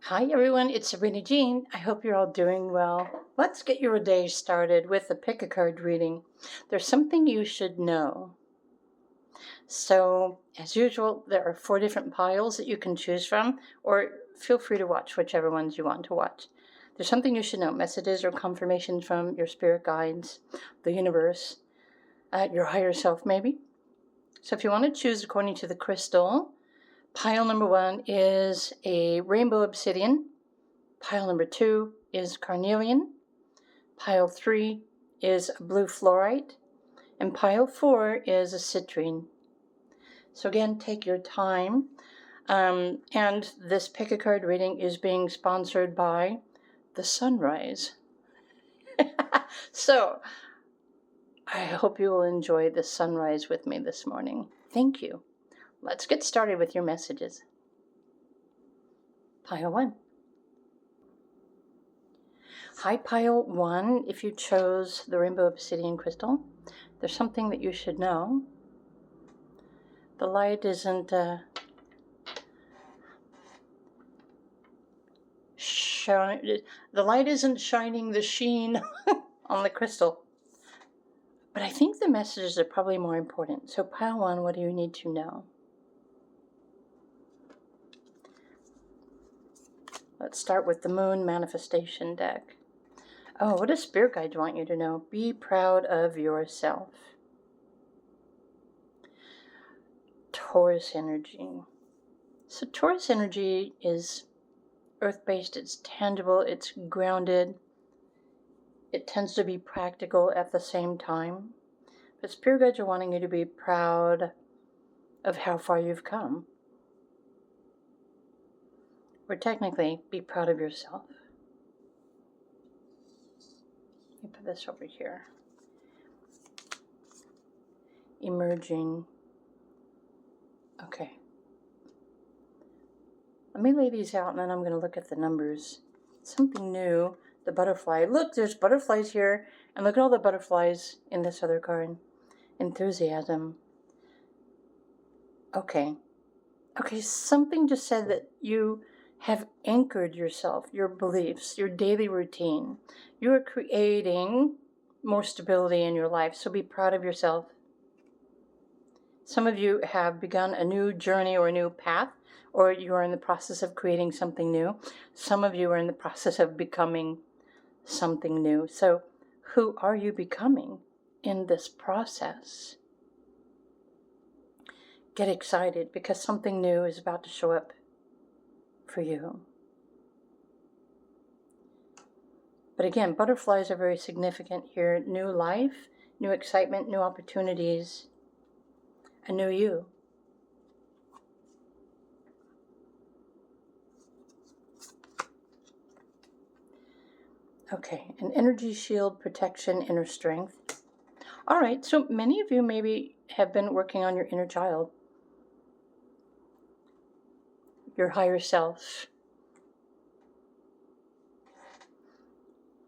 Hi everyone, it's Sabrina Jean. I hope you're all doing well. Let's get your day started with the pick a card reading. There's something you should know. So, as usual, there are 4 different piles that you can choose from, or feel free to watch whichever ones you want to watch. There's something you should know, messages or confirmations from your spirit guides, the universe, your higher self maybe. So if you want to choose according to the crystal, pile number 1 is a rainbow obsidian. Pile number 2 is Carnelian. Pile 3 is a blue fluorite. And pile 4 is a citrine. So again, take your time. And this pick a card reading is being sponsored by the sunrise. So I hope you will enjoy the sunrise with me this morning. Thank you. Let's get started with your messages. Pile 1. Hi, Pile 1. If you chose the Rainbow Obsidian Crystal, there's something that you should know. The light isn't shining the sheen on the crystal. But I think the messages are probably more important. So Pile 1, what do you need to know? Let's start with the Moon Manifestation deck. Oh, what does Spirit Guides want you to know? Be proud of yourself. Taurus energy. So Taurus energy is earth-based, it's tangible, it's grounded. It tends to be practical at the same time. But Spirit Guides are wanting you to be proud of how far you've come. Or technically, be proud of yourself. Let me put this over here. Emerging. Okay. Let me lay these out and then I'm going to look at the numbers. Something new. The butterfly. Look, there's butterflies here. And look at all the butterflies in this other card. Enthusiasm. Okay. Okay, something just said that you have anchored yourself, your beliefs, your daily routine. You are creating more stability in your life, so be proud of yourself. Some of you have begun a new journey or a new path, or you are in the process of creating something new. Some of you are in the process of becoming something new. So who are you becoming in this process? Get excited because something new is about to show up for you. But again, butterflies are very significant here. New life, new excitement, new opportunities, a new you. Okay, an energy shield, protection, inner strength. All right, so many of you maybe have been working on your inner child, your higher self.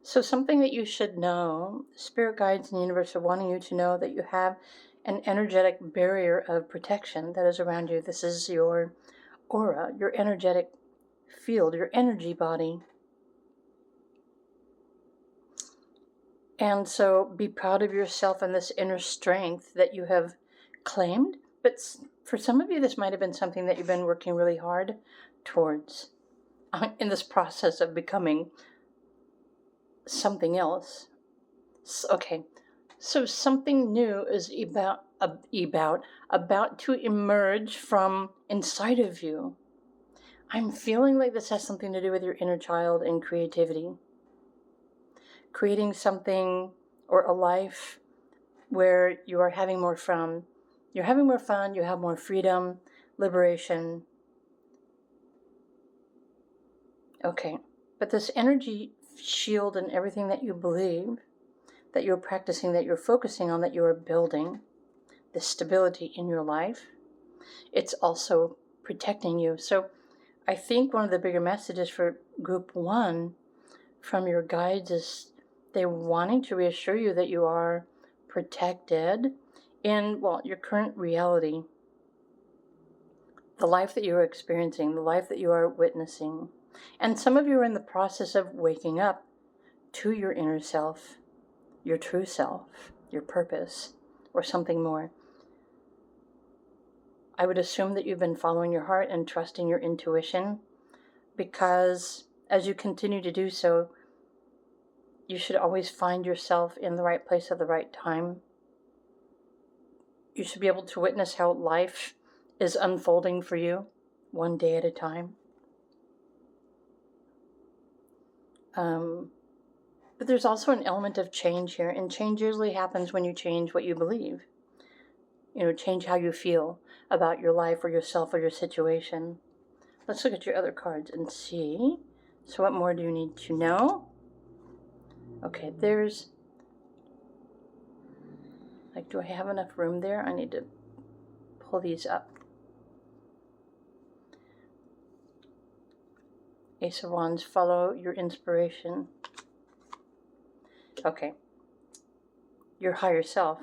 So something that you should know, spirit guides in the universe are wanting you to know that you have an energetic barrier of protection that is around you. This is your aura, your energetic field, your energy body. And so be proud of yourself and this inner strength that you have claimed. But for some of you, this might have been something that you've been working really hard towards in this process of becoming something else. Okay, so something new is about to emerge from inside of you. I'm feeling like this has something to do with your inner child and creativity. Creating something or a life where you are having more fun. You're having more fun, you have more freedom, liberation. Okay, but this energy shield and everything that you believe, that you're practicing, that you're focusing on, that you are building, the stability in your life, it's also protecting you. So I think one of the bigger messages for group 1 from your guides is they're wanting to reassure you that you are protected in, well, your current reality, the life that you are experiencing, the life that you are witnessing. And some of you are in the process of waking up to your inner self, your true self, your purpose, or something more. I would assume that you've been following your heart and trusting your intuition, because as you continue to do so, you should always find yourself in the right place at the right time. You should be able to witness how life is unfolding for you, one day at a time. But there's also an element of change here, and change usually happens when you change what you believe. Change how you feel about your life or yourself or your situation. Let's look at your other cards and see. So what more do you need to know? Okay, there's, do I have enough room there? I need to pull these up. Ace of Wands, follow your inspiration. Okay. Your higher self.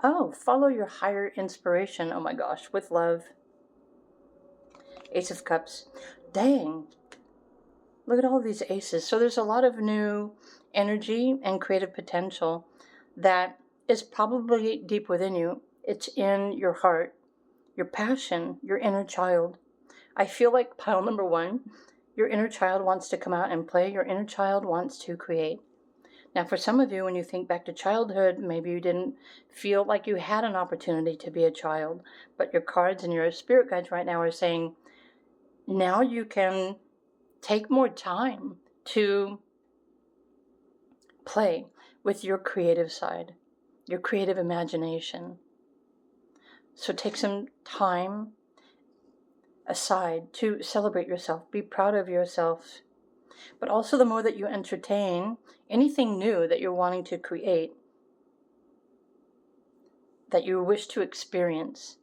Oh, follow your higher inspiration. Oh my gosh, with love. Ace of Cups. Dang. Look at all these aces. So there's a lot of new energy and creative potential that is probably deep within you. It's in your heart, your passion, your inner child. I feel like pile number 1, your inner child wants to come out and play. Your inner child wants to create. Now, for some of you, when you think back to childhood, maybe you didn't feel like you had an opportunity to be a child, but your cards and your spirit guides right now are saying, now you can take more time to play with your creative side, your creative imagination. So take some time aside to celebrate yourself, be proud of yourself. But also the more that you entertain anything new that you're wanting to create, that you wish to experience,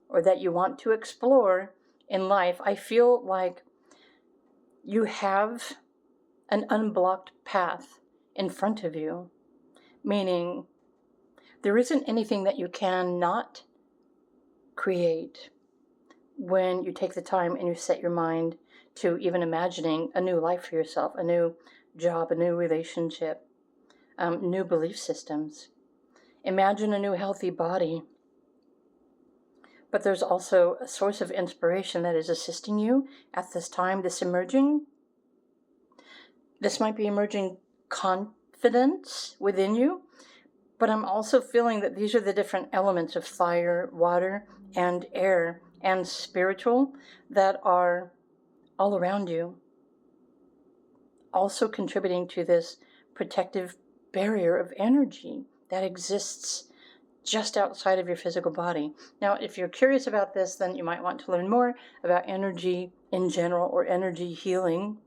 or that you want to explore in life, I feel like you have an unblocked path in front of you, meaning there isn't anything that you cannot create when you take the time and you set your mind to even imagining a new life for yourself, a new job, a new relationship, new belief systems. Imagine a new healthy body. But there's also a source of inspiration that is assisting you at this time, this might be emerging confidence within you, but I'm also feeling that these are the different elements of fire, water, and air, and spiritual that are all around you, also contributing to this protective barrier of energy that exists just outside of your physical body. Now, if you're curious about this, then you might want to learn more about energy in general or energy healing.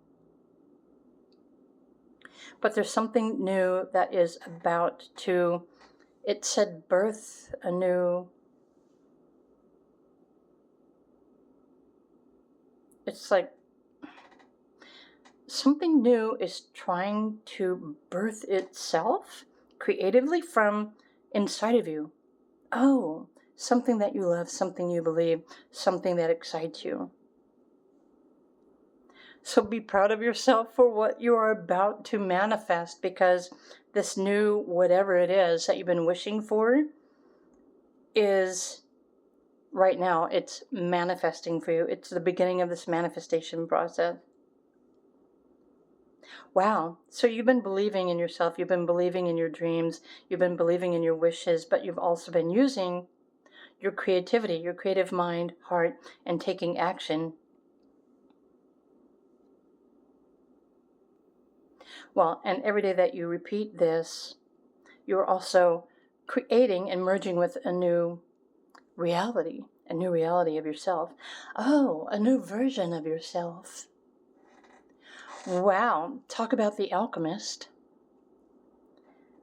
But there's something new that is about to, it said birth a new, it's like something new is trying to birth itself creatively from inside of you. Oh, something that you love, something you believe, something that excites you. So be proud of yourself for what you are about to manifest, because this new whatever it is that you've been wishing for is right now, it's manifesting for you. It's the beginning of this manifestation process. Wow. So you've been believing in yourself. You've been believing in your dreams. You've been believing in your wishes, but you've also been using your creativity, your creative mind, heart, and taking action. Well, and every day that you repeat this, you're also creating and merging with a new reality of yourself. Oh, a new version of yourself. Wow. Talk about the alchemist.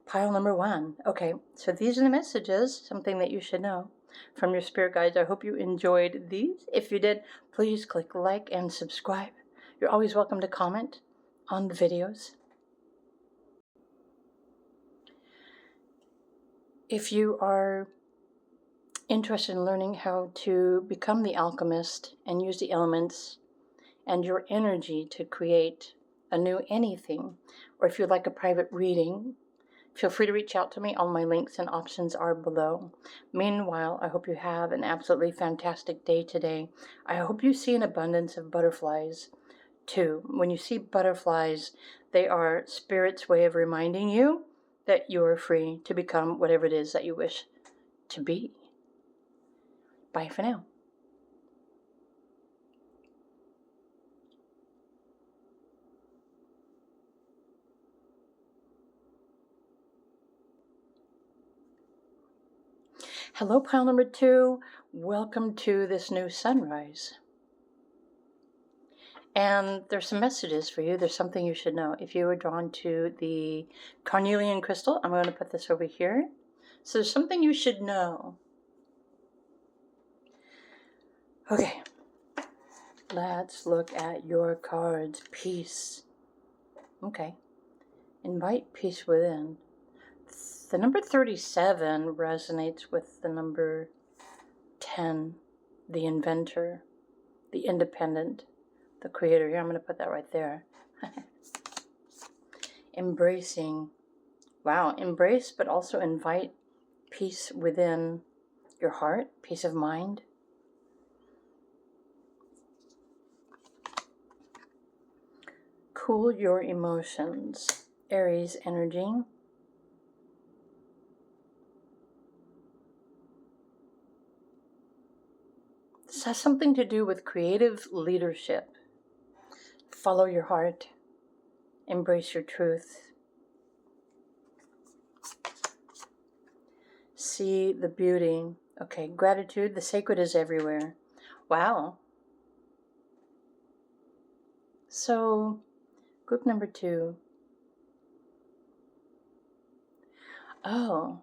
Pile number 1. Okay, so these are the messages, something that you should know from your spirit guides. I hope you enjoyed these. If you did, please click like and subscribe. You're always welcome to comment on the videos. If you are interested in learning how to become the alchemist and use the elements and your energy to create a new anything, or if you'd like a private reading, feel free to reach out to me. All my links and options are below. Meanwhile, I hope you have an absolutely fantastic day today. I hope you see an abundance of butterflies too. When you see butterflies, they are Spirit's way of reminding you that you are free to become whatever it is that you wish to be. Bye for now. Hello, pile number 2. Welcome to this new sunrise. And there's some messages for you. There's something you should know. If you were drawn to the Carnelian crystal, I'm going to put this over here. So there's something you should know. Okay. Let's look at your cards. Peace. Okay. Invite peace within. The number 37 resonates with the number 10, the inventor, the independent, the creator. Here, I'm going to put that right there. Embracing. Wow, embrace, but also invite peace within your heart, peace of mind. Cool your emotions. Aries energy. This has something to do with creative leadership. Follow your heart. Embrace your truth. See the beauty. Okay, gratitude. The sacred is everywhere. Wow. So, group number 2. Oh.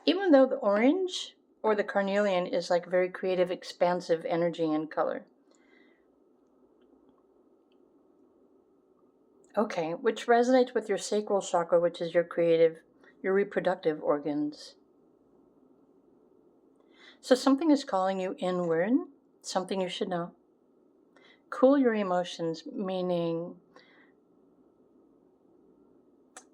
Even though the orange or the carnelian is like very creative, expansive energy and color. Okay, which resonates with your sacral chakra, which is your creative, your reproductive organs. So something is calling you inward, something you should know. Cool your emotions, meaning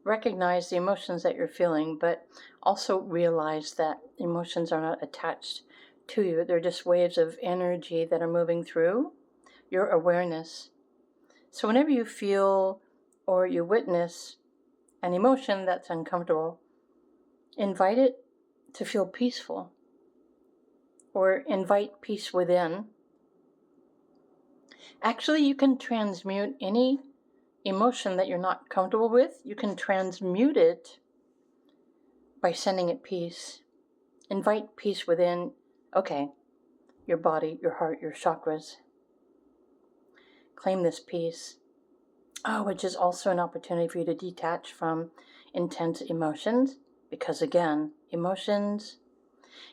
recognize the emotions that you're feeling, but also realize that emotions are not attached to you. They're just waves of energy that are moving through your awareness. So whenever you feel or you witness an emotion that's uncomfortable, invite it to feel peaceful, or invite peace within. Actually, you can transmute any emotion that you're not comfortable with. You can transmute it by sending it peace. Invite peace within, okay, your body, your heart, your chakras. Claim this peace. Oh, which is also an opportunity for you to detach from intense emotions, because again, emotions,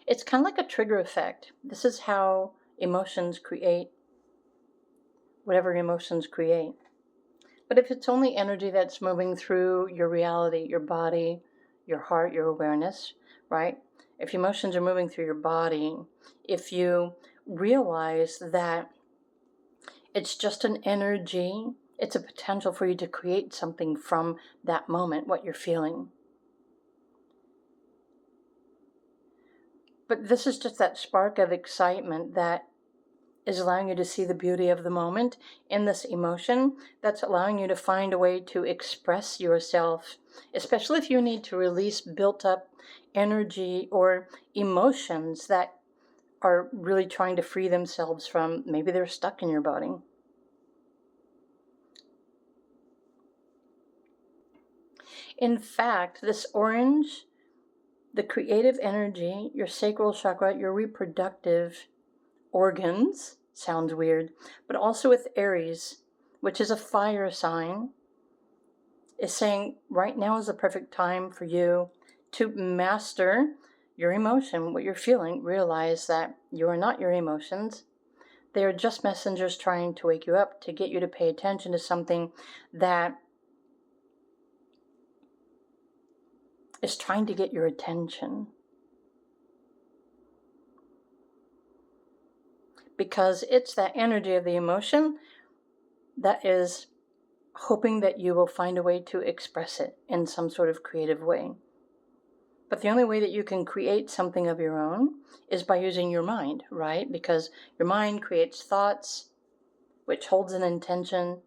it's kind of like a trigger effect. This is how emotions create whatever emotions create. But if it's only energy that's moving through your reality, your body, your heart, your awareness, right? If emotions are moving through your body, if you realize that it's just an energy, it's a potential for you to create something from that moment, what you're feeling. But this is just that spark of excitement that is allowing you to see the beauty of the moment in this emotion, that's allowing you to find a way to express yourself, especially if you need to release built up energy or emotions that are really trying to free themselves from, maybe they're stuck in your body. In fact, this orange, the creative energy, your sacral chakra, your reproductive organs, sounds weird, but also with Aries, which is a fire sign, is saying right now is the perfect time for you to master your emotion, what you're feeling. Realize that you are not your emotions. They are just messengers trying to wake you up, to get you to pay attention to something that is trying to get your attention. because it's that energy of the emotion that is hoping that you will find a way to express it in some sort of creative way. But the only way that you can create something of your own is by using your mind, right? Because your mind creates thoughts, which holds an intention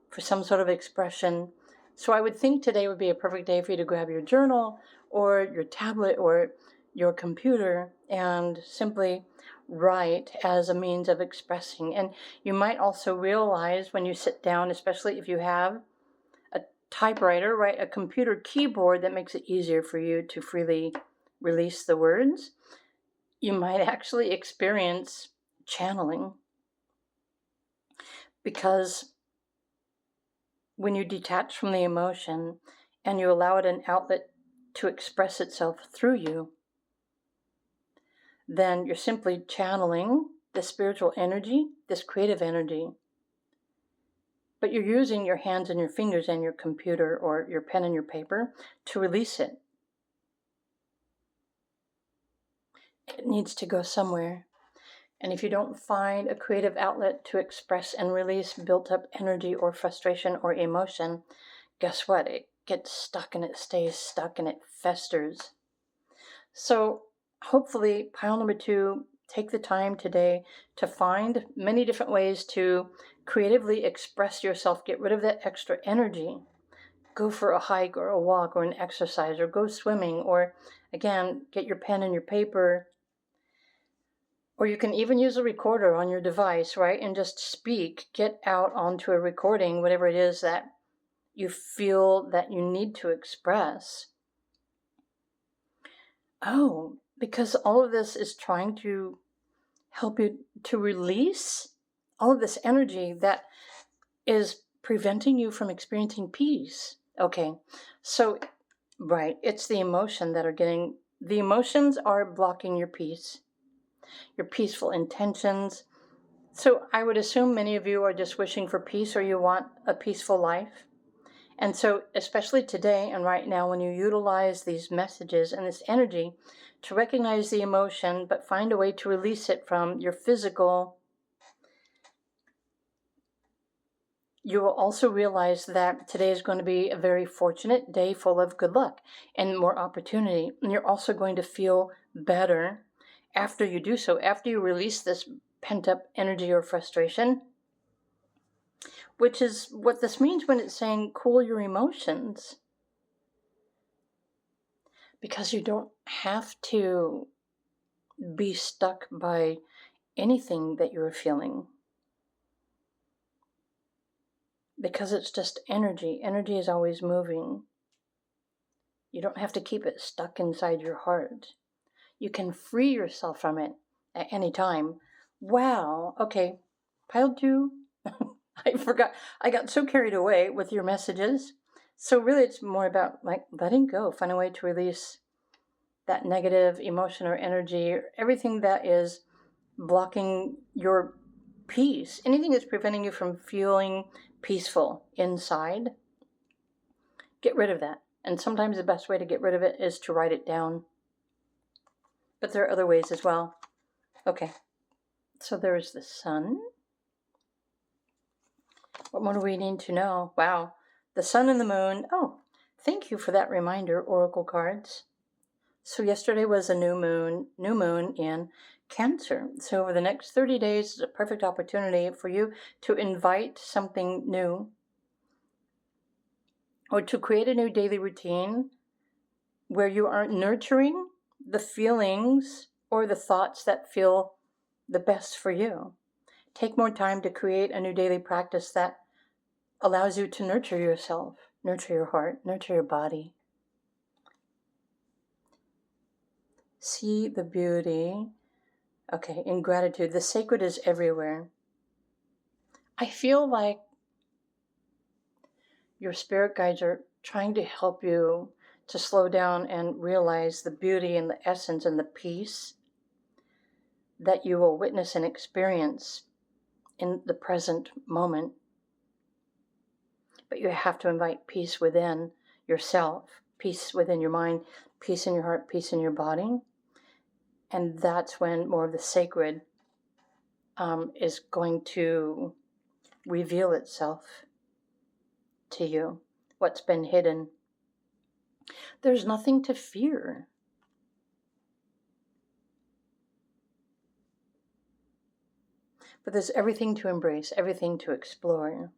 for some sort of expression. So I would think today would be a perfect day for you to grab your journal or your tablet or your computer and simply write as a means of expressing. And you might also realize when you sit down, especially if you have a typewriter, right, a computer keyboard that makes it easier for you to freely release the words, you might actually experience channeling. Because when you detach from the emotion and you allow it an outlet to express itself through you, then you're simply channeling the spiritual energy, this creative energy. But you're using your hands and your fingers and your computer or your pen and your paper to release it. It needs to go somewhere. And if you don't find a creative outlet to express and release built up energy or frustration or emotion, guess what? It gets stuck and it stays stuck and it festers. So hopefully, pile number 2, take the time today to find many different ways to creatively express yourself, get rid of that extra energy. Go for a hike or a walk or an exercise or go swimming or, again, get your pen and your paper. Or you can even use a recorder on your device, right? And just speak, get out onto a recording, whatever it is that you feel that you need to express. Oh, because all of this is trying to help you to release all of this energy that is preventing you from experiencing peace. Okay, so, right, it's the emotions are blocking your peace, your peaceful intentions. So I would assume many of you are just wishing for peace or you want a peaceful life. And so, especially today and right now, when you utilize these messages and this energy to recognize the emotion, but find a way to release it from your physical, you will also realize that today is going to be a very fortunate day full of good luck and more opportunity. And you're also going to feel better after you do so, after you release this pent-up energy or frustration, which is what this means when it's saying cool your emotions. Because you don't have to be stuck by anything that you're feeling. Because it's just energy. Energy is always moving. You don't have to keep it stuck inside your heart. You can free yourself from it at any time. Wow. Okay. Pile 2. I forgot. I got so carried away with your messages. So really it's more about like letting go, find a way to release that negative emotion or energy, or everything that is blocking your peace, anything that's preventing you from feeling peaceful inside. Get rid of that. And sometimes the best way to get rid of it is to write it down. But there are other ways as well. Okay, so there's the sun. What more do we need to know? Wow, the sun and the moon. Oh, thank you for that reminder, Oracle cards. So yesterday was a new moon in Cancer. So over the next 30 days is a perfect opportunity for you to invite something new or to create a new daily routine where you are nurturing the feelings or the thoughts that feel the best for you. Take more time to create a new daily practice that allows you to nurture yourself, nurture your heart, nurture your body. See the beauty. Okay, in gratitude, the sacred is everywhere. I feel like your spirit guides are trying to help you to slow down and realize the beauty and the essence and the peace that you will witness and experience in the present moment. But you have to invite peace within yourself, peace within your mind, peace in your heart, peace in your body. And that's when more of the sacred is going to reveal itself to you, what's been hidden. There's nothing to fear. But there's everything to embrace, everything to explore.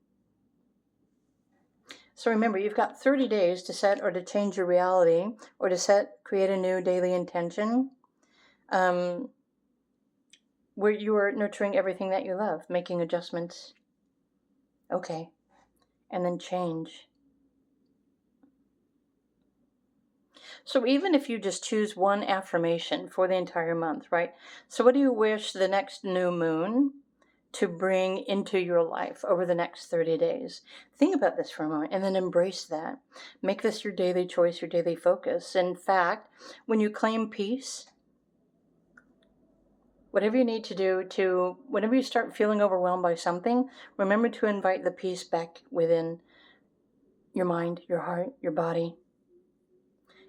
So remember, you've got 30 days to set or to change your reality, or to create a new daily intention, where you are nurturing everything that you love, making adjustments. Okay. And then change. So even if you just choose one affirmation for the entire month, right? So what do you wish the next new moon to bring into your life over the next 30 days? Think about this for a moment and then embrace that. Make this your daily choice, your daily focus. In fact, when you claim peace, whatever you need to do whenever you start feeling overwhelmed by something, remember to invite the peace back within your mind, your heart, your body,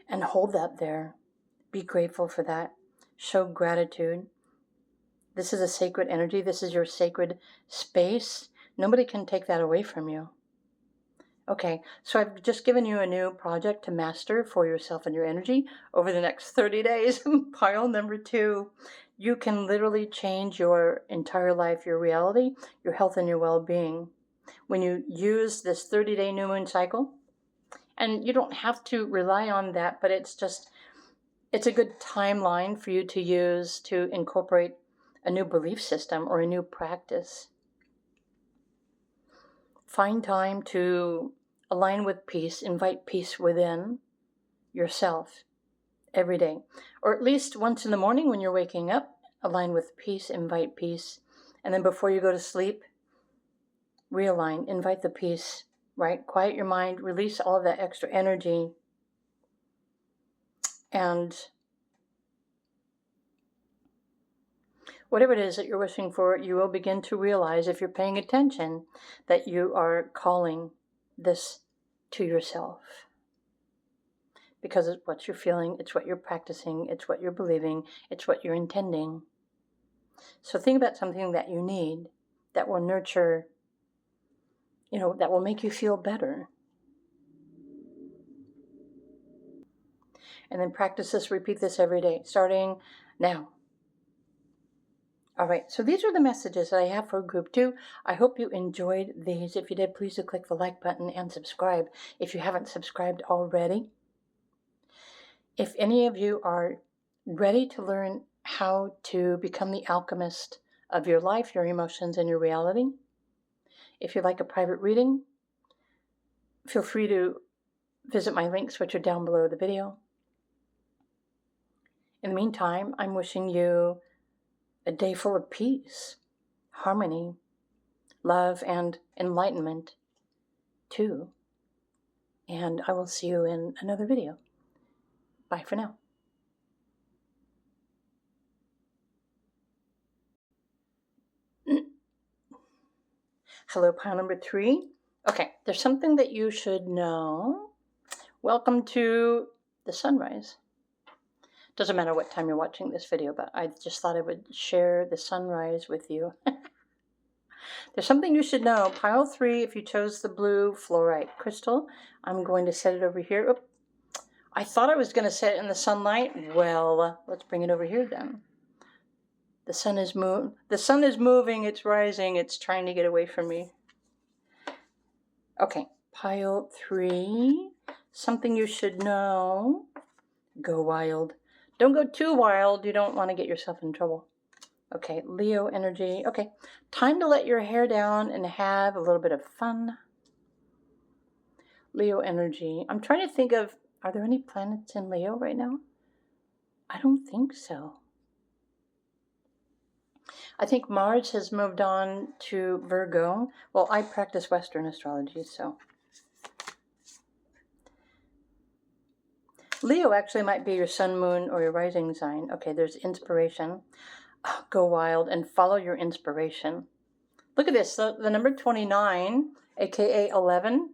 and hold that there. Be grateful for that. Show gratitude. This is a sacred energy. This is your sacred space. Nobody can take that away from you. Okay, so I've just given you a new project to master for yourself and your energy over the next 30 days. Pile number 2. You can literally change your entire life, your reality, your health, and your well-being when you use this 30-day new moon cycle. And you don't have to rely on that, but it's a good timeline for you to use to incorporate a new belief system or a new practice. Find time to align with peace, invite peace within yourself every day. Or at least once in the morning when you're waking up, align with peace, invite peace. And then before you go to sleep, realign, invite the peace, right? Quiet your mind, release all of that extra energy, and whatever it is that you're wishing for, you will begin to realize, if you're paying attention, that you are calling this to yourself. Because it's what you're feeling, it's what you're practicing, it's what you're believing, it's what you're intending. So think about something that you need, that will nurture, that will make you feel better. And then practice this, repeat this every day, starting now. All right, so these are the messages that I have for group 2. I hope you enjoyed these. If you did, please do click the like button and subscribe if you haven't subscribed already. If any of you are ready to learn how to become the alchemist of your life, your emotions, and your reality, if you'd like a private reading, feel free to visit my links, which are down below the video. In the meantime, I'm wishing you a day full of peace, harmony, love, and enlightenment too. And I will see you in another video. Bye for now. Hello, pile number 3. Okay, there's something that you should know. Welcome to the sunrise. Doesn't matter what time you're watching this video, but I just thought I would share the sunrise with you. There's something you should know. Pile 3, if you chose the blue fluorite crystal, I'm going to set it over here. Oop. I thought I was going to set it in the sunlight. Well, let's bring it over here then. The sun is moving, it's rising, it's trying to get away from me. Okay, pile 3, something you should know. Go wild. Don't go too wild, you don't want to get yourself in trouble. Okay, Leo energy. Okay, time to let your hair down and have a little bit of fun. Leo energy. I'm trying to think of, are there any planets in Leo right now? I don't think so. I think Mars has moved on to Virgo. Well, I practice Western astrology, so. Leo actually might be your sun, moon, or your rising sign. Okay, there's inspiration. Oh, go wild and follow your inspiration. Look at this. The number 29, aka 11,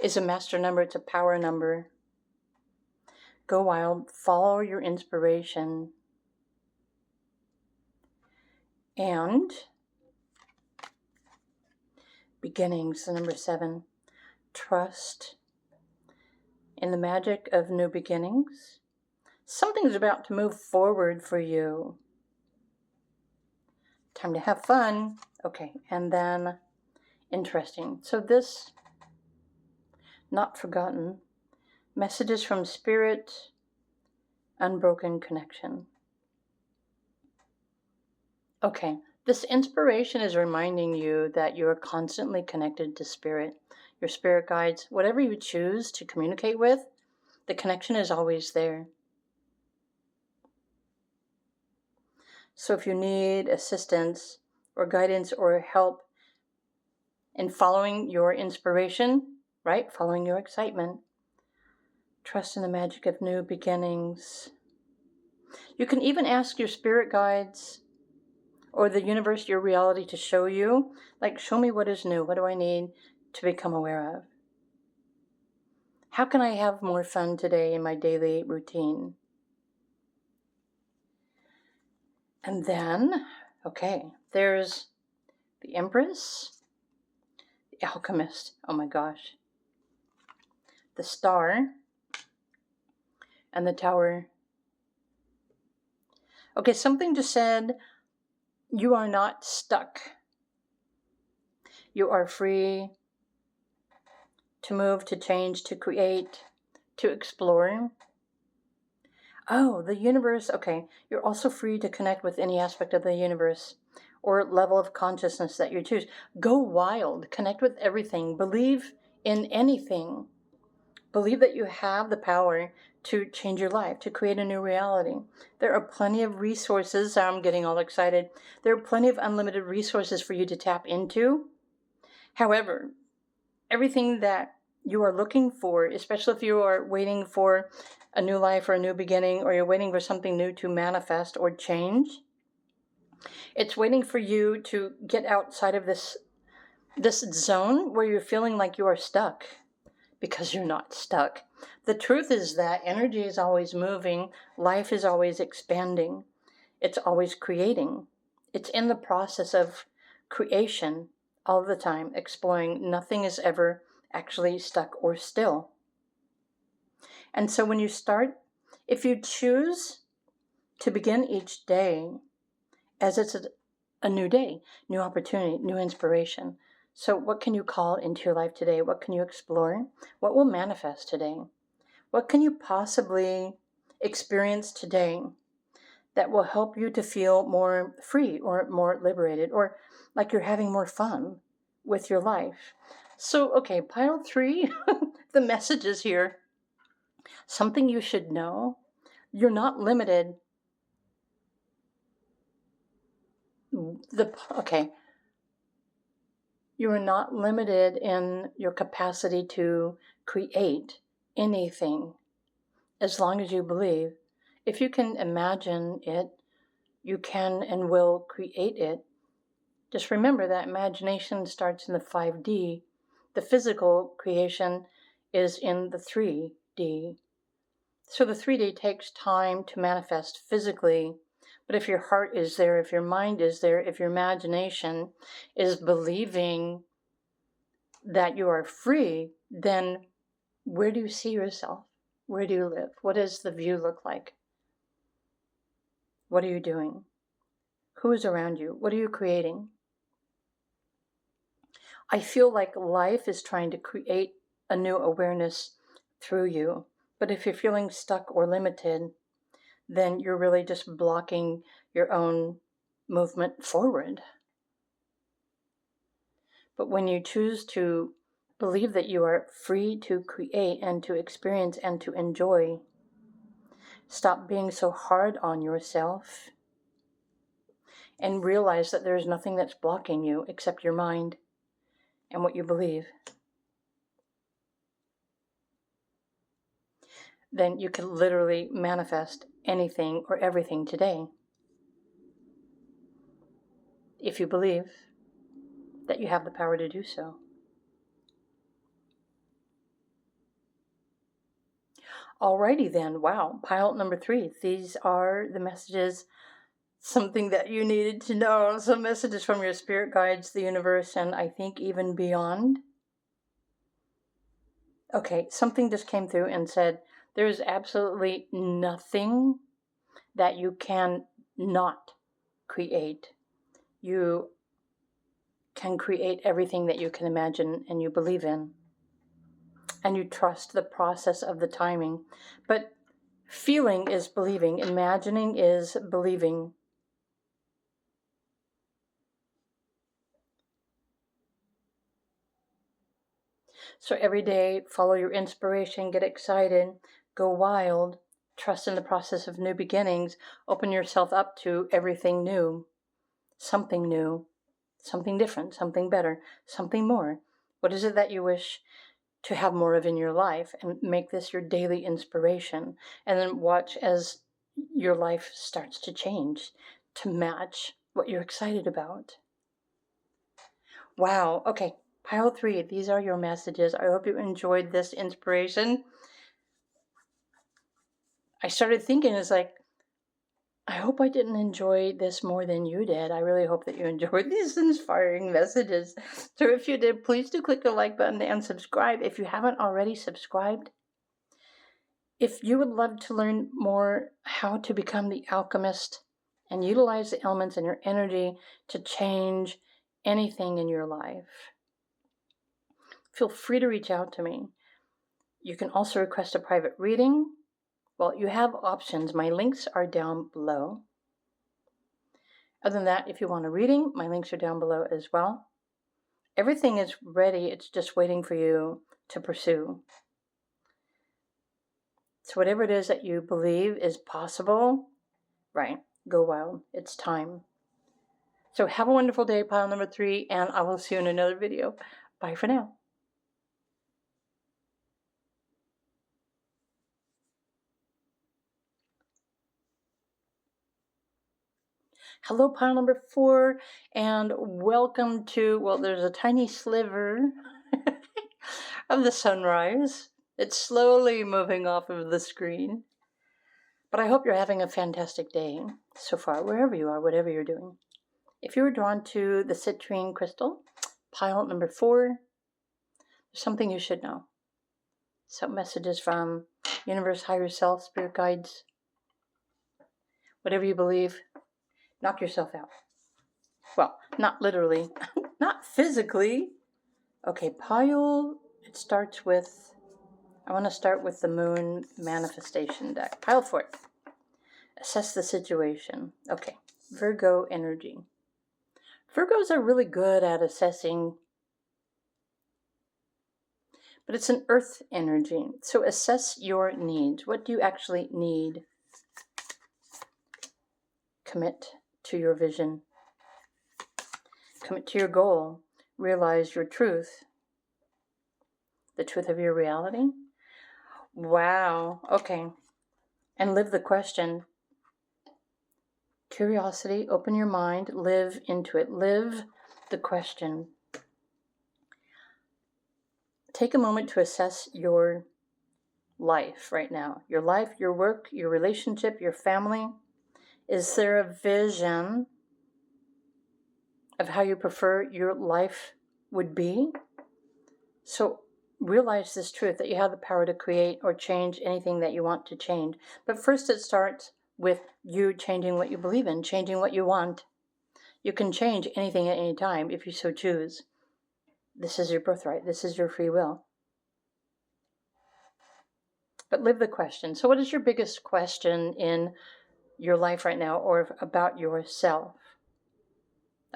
is a master number. It's a power number. Go wild. Follow your inspiration. And beginnings, number 7. Trust in the magic of new beginnings. Something's about to move forward for you. Time to have fun. Okay, and then interesting. So this, not forgotten, messages from Spirit, unbroken connection. Okay, this inspiration is reminding you that you are constantly connected to Spirit. Your spirit guides, whatever you choose to communicate with, the connection is always there. So if you need assistance or guidance or help in following your inspiration, right? Following your excitement, trust in the magic of new beginnings. You can even ask your spirit guides or the universe, your reality, to show you, like, show me what is new. What do I need to become aware of? How can I have more fun today in my daily routine? And then, okay, there's the Empress, the Alchemist, oh my gosh, the Star, and the Tower. Okay, something just said, you are not stuck. You are free to move, to change, to create, to explore. Oh, the universe. Okay, you're also free to connect with any aspect of the universe or level of consciousness that you choose. Go wild, connect with everything, believe in anything. Believe that you have the power to change your life, to create a new reality. There are plenty of resources. I'm getting all excited. There are plenty of unlimited resources for you to tap into. However, everything that you are looking for, especially if you are waiting for a new life or a new beginning, or you're waiting for something new to manifest or change, it's waiting for you to get outside of this zone where you're feeling like you are stuck, because you're not stuck. The truth is that energy is always moving, life is always expanding, it's always creating. It's in the process of creation all the time, exploring. Nothing is ever actually stuck or still. And so when you start, if you choose to begin each day as it's a new day, new opportunity, new inspiration. So what can you call into your life today? What can you explore? What will manifest today? What can you possibly experience today that will help you to feel more free or more liberated, or like you're having more fun with your life? So, okay, pile 3, the messages here. Something you should know. You're not limited. You are not limited in your capacity to create anything as long as you believe. If you can imagine it, you can and will create it. Just remember that imagination starts in the 5D. The physical creation is in the 3D. So the 3D takes time to manifest physically. But if your heart is there, if your mind is there, if your imagination is believing that you are free, then where do you see yourself? Where do you live? What does the view look like? What are you doing? Who is around you? What are you creating? I feel like life is trying to create a new awareness through you. But if you're feeling stuck or limited, then you're really just blocking your own movement forward. But when you choose to believe that you are free to create and to experience and to enjoy, stop being so hard on yourself and realize that there's nothing that's blocking you except your mind and what you believe. Then you can literally manifest anything or everything today if you believe that you have the power to do so. Alrighty then, wow, pile number 3. These are the messages something that you needed to know, some messages from your spirit guides, the universe, and I think even beyond. Okay, something just came through and said, there is absolutely nothing that you can not create. You can create everything that you can imagine and you believe in. And you trust the process of the timing. But feeling is believing. Imagining is believing. So every day, follow your inspiration, get excited, go wild, trust in the process of new beginnings, open yourself up to everything new, something different, something better, something more. What is it that you wish to have more of in your life? And make this your daily inspiration. And then watch as your life starts to change to match what you're excited about. Wow. Okay. Pile 3. These are your messages. I hope you enjoyed this inspiration. I started thinking, it's like, I hope I didn't enjoy this more than you did. I really hope that you enjoyed these inspiring messages. So if you did, please do click the like button and subscribe if you haven't already subscribed. If you would love to learn more how to become the alchemist and utilize the elements in your energy to change anything in your life, feel free to reach out to me. You can also request a private reading. Well, you have options. My links are down below. Other than that, if you want a reading, my links are down below as well. Everything is ready. It's just waiting for you to pursue. So whatever it is that you believe is possible, right, go wild. It's time. So have a wonderful day, pile number 3, and I will see you in another video. Bye for now. Hello, pile number 4, and welcome to, well, there's a tiny sliver of the sunrise. It's slowly moving off of the screen. But I hope you're having a fantastic day so far, wherever you are, whatever you're doing. If you were drawn to the citrine crystal, pile number 4, there's something you should know. Some messages from universe, higher self, spirit guides, whatever you believe, knock yourself out. Well, not literally, not physically. Okay, pile, it starts with, I want to start with the moon manifestation deck. Pile 4. Assess the situation. Okay, Virgo energy. Virgos are really good at assessing, but it's an earth energy. So assess your needs. What do you actually need? Commit to your vision. Commit to your goal. Realize your truth. The truth of your reality. Wow. Okay. And live the question. Curiosity, open your mind, live into it. Live the question. Take a moment to assess your life right now. Your life, your work, your relationship, your family. Is there a vision of how you prefer your life would be? So realize this truth, that you have the power to create or change anything that you want to change. But first it starts with you changing what you believe in, changing what you want. You can change anything at any time if you so choose. This is your birthright. This is your free will. But live the question. So what is your biggest question in your life right now, or about yourself?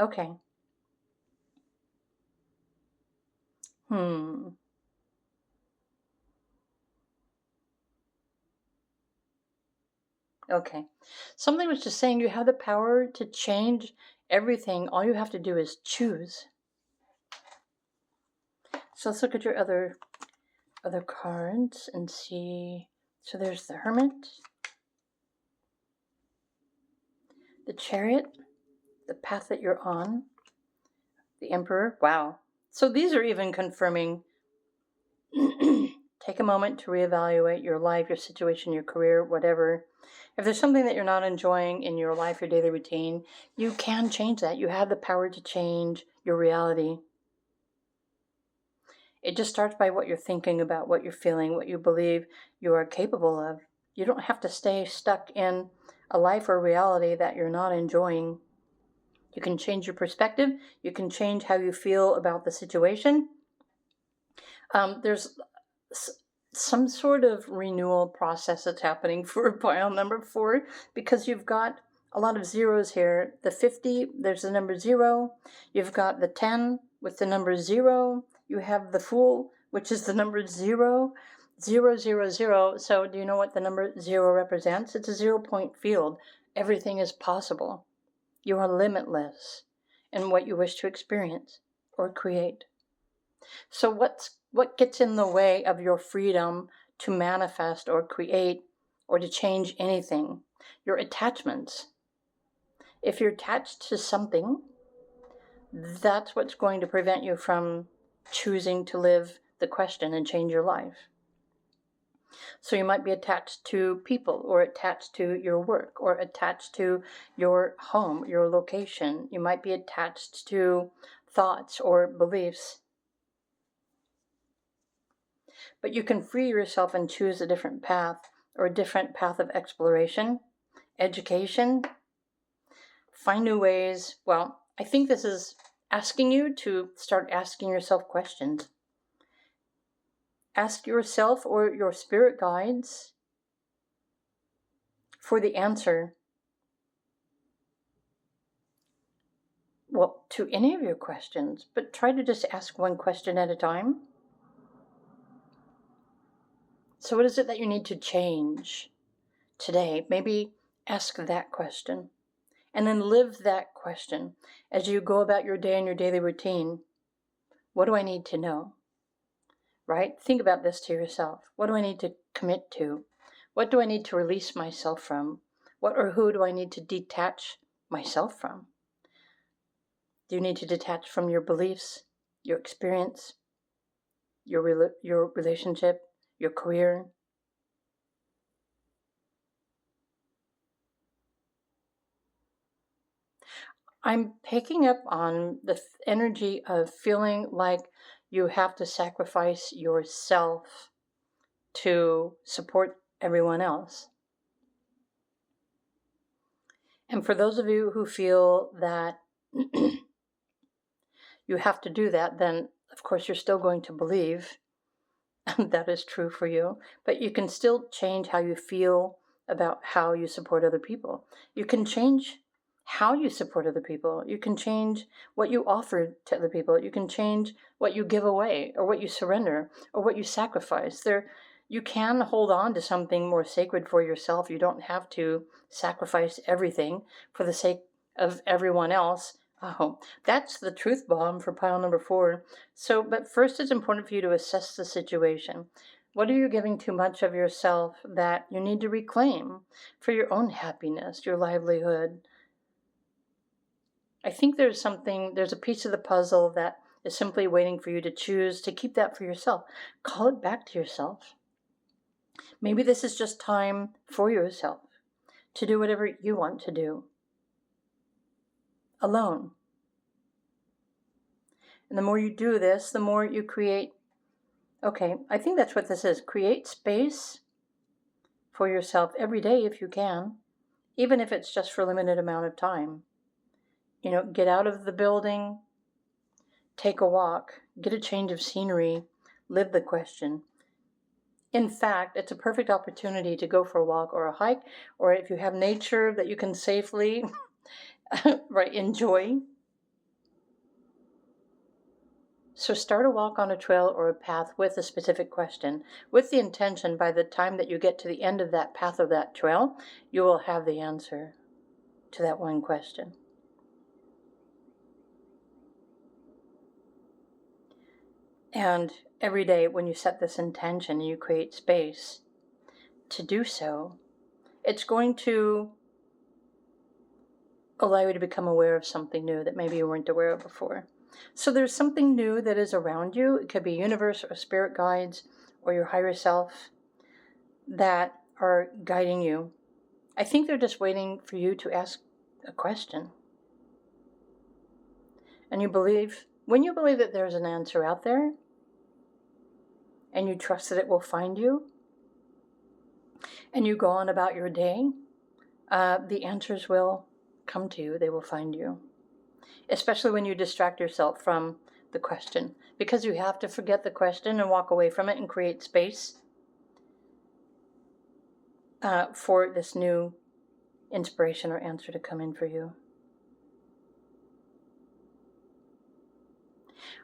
Okay. Okay. Something was just saying you have the power to change everything. All you have to do is choose. So let's look at your other cards and see. So there's the Hermit, the Chariot, the path that you're on, the Emperor. Wow. So these are even confirming. Take a moment to reevaluate your life, your situation, your career, whatever. If there's something that you're not enjoying in your life, your daily routine, you can change that. You have the power to change your reality. It just starts by what you're thinking about, what you're feeling, what you believe you are capable of. You don't have to stay stuck in a life or reality that you're not enjoying. You can change your perspective. You can change how you feel about the situation. There's some sort of renewal process that's happening for pile number 4, because you've got a lot of zeros here. The 50, there's the number 0. You've got the 10 with the number 0. You have the Fool, which is the number 0. 0, 0, 0. So do you know what the number 0 represents? It's a 0-point field. Everything is possible. You are limitless in what you wish to experience or create. So what gets in the way of your freedom to manifest or create or to change anything? Your attachments. If you're attached to something, that's what's going to prevent you from choosing to live the question and change your life. So you might be attached to people, or attached to your work, or attached to your home, your location. You might be attached to thoughts or beliefs. But you can free yourself and choose a different path, or a different path of exploration, education, find new ways. Well, I think this is asking you to start asking yourself questions. Ask yourself or your spirit guides for the answer, well, to any of your questions, but try to just ask one question at a time. So what is it that you need to change today? Maybe ask that question, and then live that question as you go about your day and your daily routine. What do I need to know? Right? Think about this to yourself. What do I need to commit to? What do I need to release myself from? What or who do I need to detach myself from? Do you need to detach from your beliefs, your experience, your relationship, your career? I'm picking up on the energy of feeling like you have to sacrifice yourself to support everyone else. And for those of you who feel that you have to do that, then of course you're still going to believe that is true for you, but you can still change how you feel about how you support other people. You can change how you support other people. You can change what you offer to other people. You can change what you give away, or what you surrender, or what you sacrifice. You can hold on to something more sacred for yourself. You don't have to sacrifice everything for the sake of everyone else. Oh, that's the truth bomb for pile number 4. So, but first it's important for you to assess the situation. What are you giving too much of yourself that you need to reclaim for your own happiness, your livelihood? I think there's a piece of the puzzle that is simply waiting for you to choose to keep that for yourself. Call it back to yourself. Maybe this is just time for yourself to do whatever you want to do alone. And the more you do this, the more you create. Okay, I think that's what this is. Create space for yourself every day if you can, even if it's just for a limited amount of time. Get out of the building, take a walk, get a change of scenery, live the question. In fact, it's a perfect opportunity to go for a walk or a hike, or if you have nature that you can safely enjoy. So start a walk on a trail or a path with a specific question, with the intention by the time that you get to the end of that path or that trail, you will have the answer to that one question. And every day when you set this intention, you create space to do so, it's going to allow you to become aware of something new that maybe you weren't aware of before. So there's something new that is around you. It could be universe or spirit guides or your higher self that are guiding you I think they're just waiting for you to ask a question. And when you believe that there's an answer out there, and you trust that it will find you, and you go on about your day, the answers will come to you. They will find you. Especially when you distract yourself from the question. Because you have to forget the question and walk away from it and create space for this new inspiration or answer to come in for you.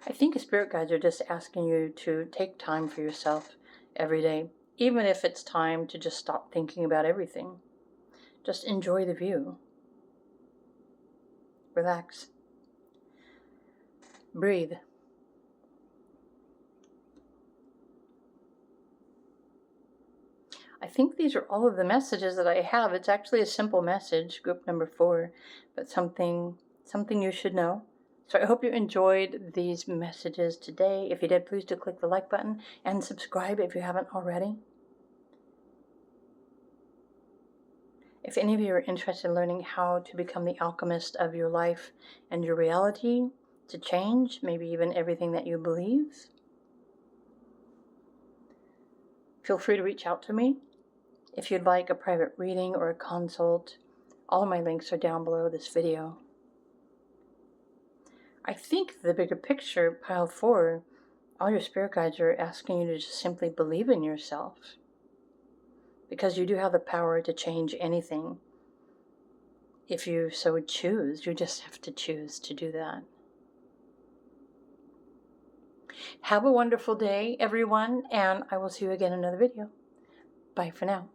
I think spirit guides are just asking you to take time for yourself every day, even if it's time to just stop thinking about everything. Just enjoy the view. Relax. Breathe. I think these are all of the messages that I have. It's actually a simple message, group number 4, but something you should know. So I hope you enjoyed these messages today. If you did, please do click the like button and subscribe if you haven't already. If any of you are interested in learning how to become the alchemist of your life and your reality, to change maybe even everything that you believe, feel free to reach out to me. If you'd like a private reading or a consult, all of my links are down below this video. I think the bigger picture, pile 4, all your spirit guides are asking you to just simply believe in yourself. Because you do have the power to change anything. If you so choose, you just have to choose to do that. Have a wonderful day, everyone, and I will see you again in another video. Bye for now.